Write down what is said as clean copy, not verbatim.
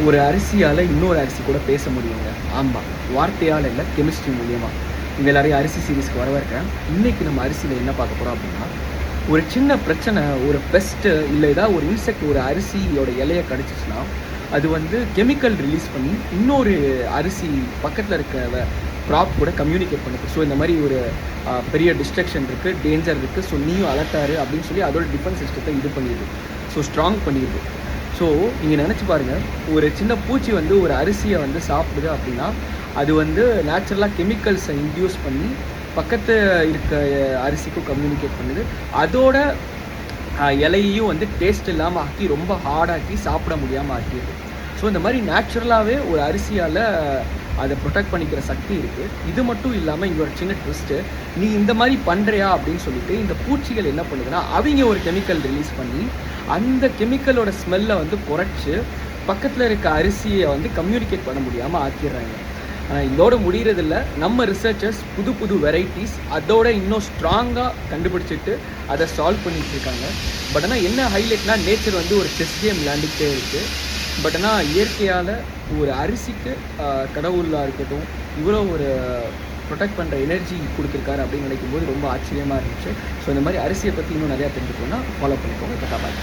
ஒரு அரிசியால் இன்னொரு அரிசி கூட பேச முடியுங்க. ஆமாம், வார்த்தையால் இல்லை, கெமிஸ்ட்ரி மூலியமாக. இங்கே எல்லாரையும் அரிசி சீரீஸ்க்கு வரவேற்கிறேன். இன்றைக்கி நம்ம அரிசியில் என்ன பார்க்க போகிறோம் அப்படின்னா, ஒரு சின்ன பிரச்சனை, ஒரு பெஸ்ட்டு இல்லை ஏதாவது ஒரு இன்செக்ட் ஒரு அரிசியோட இலையை கடிச்சிச்சுன்னா அது வந்து கெமிக்கல் ரிலீஸ் பண்ணி இன்னொரு அரிசி பக்கத்தில் இருக்க க்ராப் கூட கம்யூனிகேட் பண்ணுது. ஸோ இந்த மாதிரி ஒரு பெரிய டிஸ்ட்ரக்ஷன் இருக்குது, டேஞ்சர் இருக்குது, ஸோ நீயும் அலர்ட்டாரு அப்படின்னு சொல்லி அதோட டிஃபென்ஸ் சிஸ்டத்தை இது பண்ணிடுது, ஸோ ஸ்ட்ராங் பண்ணிடுது. ஸோ நீங்கள் நினச்சி பாருங்கள், ஒரு சின்ன பூச்சி வந்து ஒரு அரிசியை வந்து சாப்பிடுது அப்படின்னா அது வந்து நேச்சுரலாக கெமிக்கல்ஸை இன்டியூஸ் பண்ணி பக்கத்து இருக்க அரிசிக்கும் கம்யூனிகேட் பண்ணுது. அதோட இலையையும் வந்து டேஸ்ட் இல்லாமல் ஆக்கி ரொம்ப ஹார்டாக்கி சாப்பிட முடியாமல் ஆக்கிடுது. ஸோ இந்த மாதிரி நேச்சுரலாகவே ஒரு அரிசியால் அதை ப்ரொடெக்ட் பண்ணிக்கிற சக்தி இருக்குது. இது மட்டும் இல்லாமல் இங்கே ஒரு சின்ன ட்விஸ்ட்டு, நீ இந்த மாதிரி பண்ணுறியா அப்படின்னு சொல்லிட்டு இந்த பூச்சிகள் என்ன பண்ணுதுன்னா அவங்க ஒரு கெமிக்கல் ரிலீஸ் பண்ணி அந்த கெமிக்கலோட ஸ்மெல்லை வந்து குறைச்சி பக்கத்தில் இருக்க அரிசியை வந்து கம்யூனிகேட் பண்ண முடியாமல் ஆக்கிடுறாங்க. இதோட முடிகிறதில்ல, நம்ம ரிசர்ச்சர்ஸ் புது புது வெரைட்டிஸ் அதோட இன்னும் ஸ்ட்ராங்காக கண்டுபிடிச்சிட்டு அதை சால்வ் பண்ணிகிட்டு இருக்காங்க. பட் ஆனால் என்ன ஹைலைட்னா, நேச்சர் வந்து ஒரு செஸ் கேம் விளையாண்டுக்கிட்டே இருக்குது. பட் ஆனால் இயற்கையால் ஒரு அரிசிக்கு கடவுளாக இருக்கட்டும் இவ்வளோ ஒரு ப்ரொடெக்ட் பண்ணுற எனர்ஜி கொடுத்துருக்காரு அப்படின்னு நினைக்கும் போது ரொம்ப ஆச்சரியமாக இருந்துச்சு. ஸோ இந்த மாதிரி அரிசியை பற்றி இன்னும் நிறையா தெரிஞ்சுக்கணுன்னா ஃபாலோ பண்ணிக்கோங்க. பாய்.